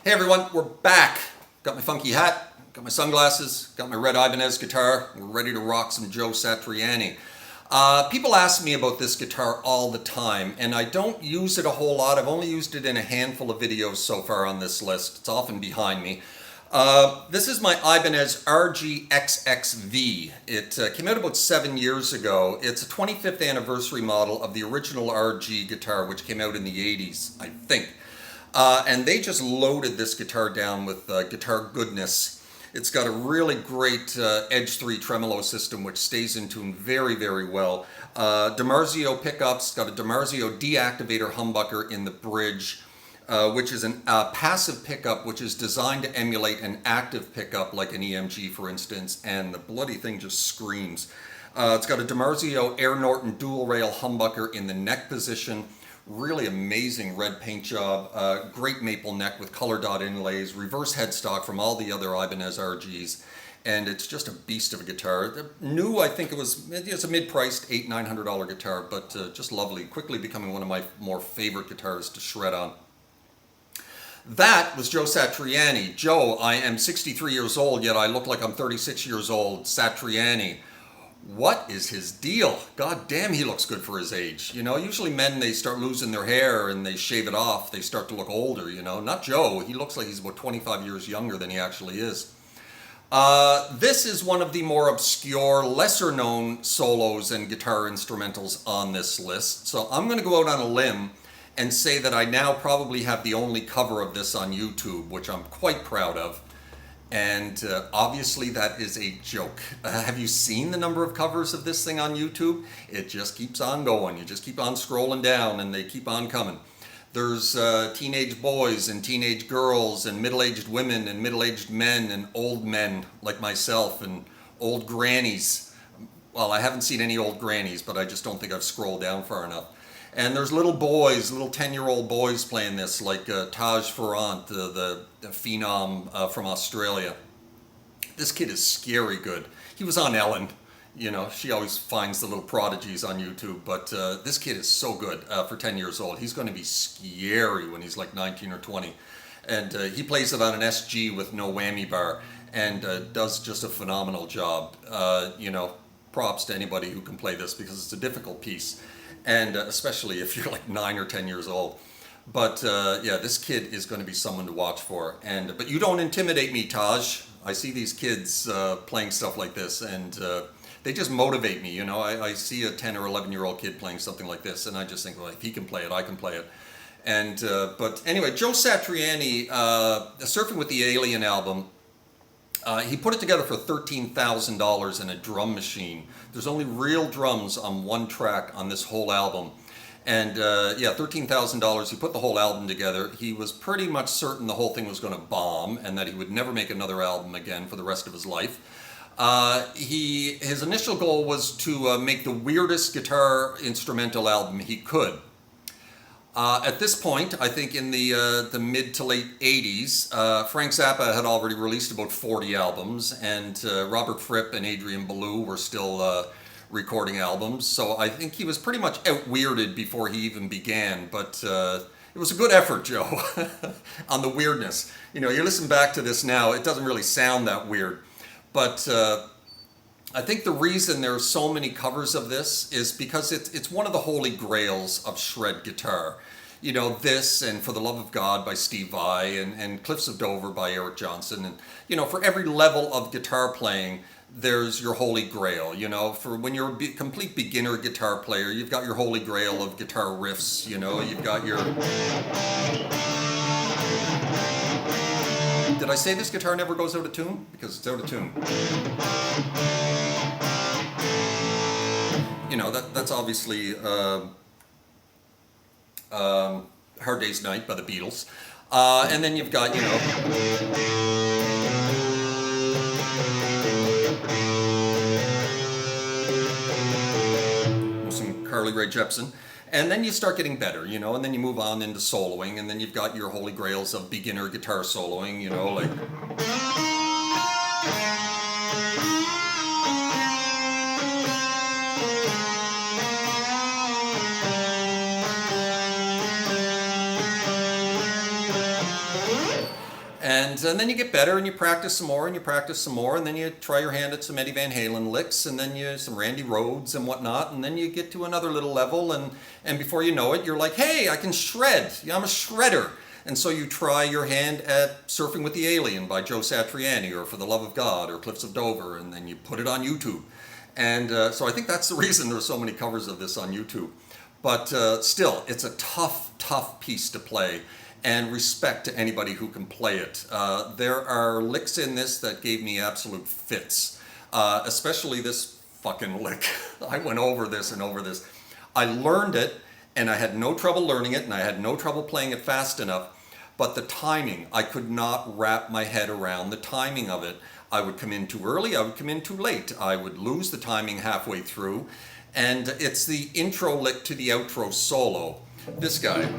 Hey everyone, we're back. Got my funky hat, got my sunglasses, got my red Ibanez guitar. We're ready to rock some Joe Satriani. People ask me about this guitar all the time, and I don't use it a whole lot. I've only used it in a handful of videos so far on this list. It's often behind me. This is my Ibanez RG-XXV. It came out about 7 years ago. It's a 25th anniversary model of the original RG guitar, which came out in the 80s, I think. And they just loaded this guitar down with guitar goodness. It's got a really great Edge 3 tremolo system, which stays in tune very, very well. DiMarzio pickups, got a DiMarzio deactivator humbucker in the bridge. which is a passive pickup, which is designed to emulate an active pickup like an EMG, for instance, and the bloody thing just screams. It's got a DiMarzio Air Norton dual rail humbucker in the neck position. Really amazing red paint job, great maple neck with color dot inlays, reverse headstock from all the other Ibanez RGs, and it's just a beast of a guitar. New, I think it's a mid-priced $800-900 guitar, but just lovely, quickly becoming one of my more favorite guitars to shred on. That was Joe Satriani. Joe, I am 63 years old, yet I look like I'm 36 years old. Satriani. What is his deal? God damn, he looks good for his age. You know, usually men, they start losing their hair and they shave it off. They start to look older, you know. Not Joe. He looks like he's about 25 years younger than he actually is. This is one of the more obscure, lesser known solos and guitar instrumentals on this list. So I'm going to go out on a limb and say that I now probably have the only cover of this on YouTube, which I'm quite proud of. And obviously that is a joke. Have you seen the number of covers of this thing on YouTube? It just keeps on going. You just keep on scrolling down and they keep on coming. There's teenage boys and teenage girls and middle-aged women and middle-aged men and old men like myself and old grannies. Well, I haven't seen any old grannies, but I just don't think I've scrolled down far enough. And there's little boys, little 10-year-old boys playing this, like Taj Farrant, the phenom from Australia. This kid is scary good. He was on Ellen. You know, she always finds the little prodigies on YouTube, but this kid is so good for 10 years old. He's going to be scary when he's like 19 or 20. And he plays it on an SG with no whammy bar and does just a phenomenal job. You know, props to anybody who can play this because it's a difficult piece. And especially if you're like 9 or 10 years old. But yeah, this kid is going to be someone to watch for. But you don't intimidate me, Taj. I see these kids playing stuff like this, and they just motivate me. You know, I see a 10 or 11-year-old kid playing something like this, and I just think, well, if he can play it, I can play it. And but anyway, Joe Satriani, Surfing with the Alien album. He put it together for $13,000 in a drum machine. There's only real drums on one track on this whole album. And yeah, $13,000, he put the whole album together. He was pretty much certain the whole thing was going to bomb and that he would never make another album again for the rest of his life. His initial goal was to make the weirdest guitar instrumental album he could. At this point, I think in the mid to late 80s, Frank Zappa had already released about 40 albums, and Robert Fripp and Adrian Belew were still recording albums. So I think he was pretty much out-weirded before he even began. But it was a good effort, Joe, on the weirdness. You know, you listen back to this now, it doesn't really sound that weird. But I think the reason there are so many covers of this is because it's one of the holy grails of shred guitar. You know, this and For the Love of God by Steve Vai and Cliffs of Dover by Eric Johnson. And, you know, for every level of guitar playing, there's your holy grail. You know, for when you're a complete beginner guitar player, you've got your holy grail of guitar riffs. You know, you've got your... Did I say this guitar never goes out of tune? Because it's out of tune. You know, that's obviously Hard Day's Night by the Beatles. And then you've got, you know... some Carly Rae Jepsen. And then you start getting better, you know, and then you move on into soloing, and then you've got your holy grails of beginner guitar soloing, you know, like... And then you get better and you practice some more and you practice some more, and then you try your hand at some Eddie Van Halen licks, and then you some Randy Rhoads and whatnot, and then you get to another little level, and before you know it, you're like, hey, I can shred. Yeah, I'm a shredder. And so you try your hand at Surfing with the Alien by Joe Satriani, or For the Love of God, or Cliffs of Dover, and then you put it on YouTube. And so I think that's the reason there's so many covers of this on YouTube. But still, it's a tough piece to play. And respect to anybody who can play it. There are licks in this that gave me absolute fits, especially this fucking lick. I went over this and over this. I learned it, and I had no trouble learning it, and I had no trouble playing it fast enough. But the timing, I could not wrap my head around the timing of it. I would come in too early, I would come in too late. I would lose the timing halfway through. And it's the intro lick to the outro solo. This guy.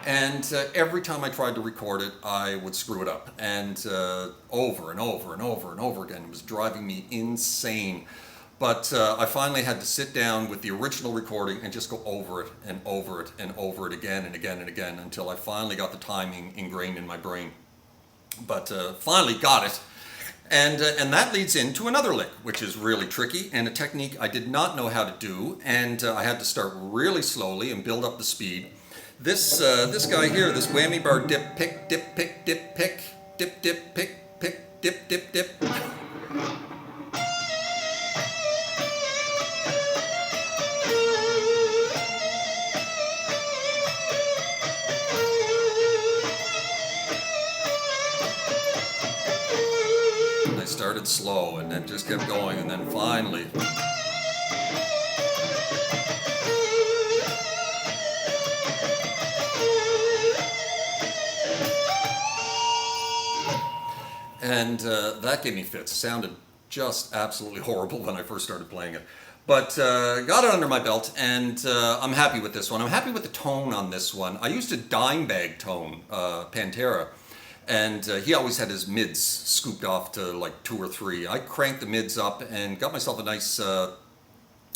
And every time I tried to record it, I would screw it up. And over and over and over and over again. It was driving me insane. But I finally had to sit down with the original recording and just go over it and over it and over it again and again and again until I finally got the timing ingrained in my brain. But finally got it. And that leads into another lick, which is really tricky and a technique I did not know how to do. And I had to start really slowly and build up the speed. This guy here, this whammy bar dip, pick, dip, pick, dip, pick, dip, dip, pick, pick, dip, dip, dip. I started slow and then just kept going, and then finally. And that gave me fits. Sounded just absolutely horrible when I first started playing it. But got it under my belt, and I'm happy with this one. I'm happy with the tone on this one. I used a dime bag tone, Pantera, and he always had his mids scooped off to like 2 or 3. I cranked the mids up and got myself a nice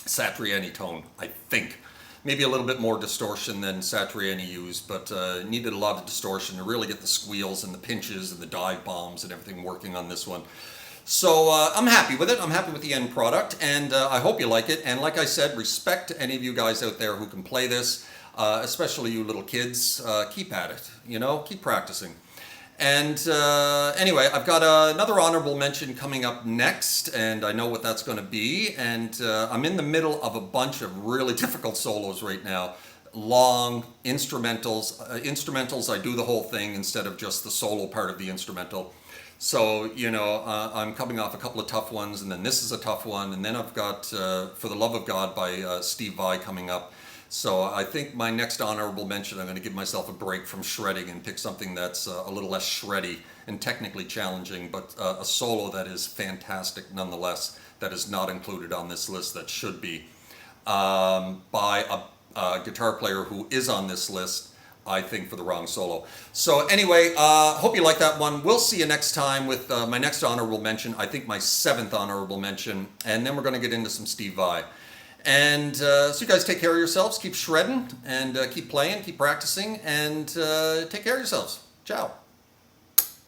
Satriani tone, I think. Maybe a little bit more distortion than Satriani used, but needed a lot of distortion to really get the squeals and the pinches and the dive bombs and everything working on this one. So I'm happy with it. I'm happy with the end product, and I hope you like it. And like I said, respect to any of you guys out there who can play this, especially you little kids. Keep at it, you know, keep practicing. And anyway, I've got another honorable mention coming up next, and I know what that's going to be. And I'm in the middle of a bunch of really difficult solos right now. Long instrumentals. Instrumentals, I do the whole thing instead of just the solo part of the instrumental. So, you know, I'm coming off a couple of tough ones, and then this is a tough one. And then I've got For the Love of God by Steve Vai coming up. So I think my next honorable mention, I'm going to give myself a break from shredding and pick something that's a little less shreddy and technically challenging, but a solo that is fantastic nonetheless, that is not included on this list, that should be, by a guitar player who is on this list, I think, for the wrong solo. So anyway, hope you like that one. We'll see you next time with my next honorable mention, I think my 7th honorable mention, and then we're going to get into some Steve Vai. And so you guys take care of yourselves, keep shredding, and keep playing, keep practicing, and take care of yourselves. Ciao.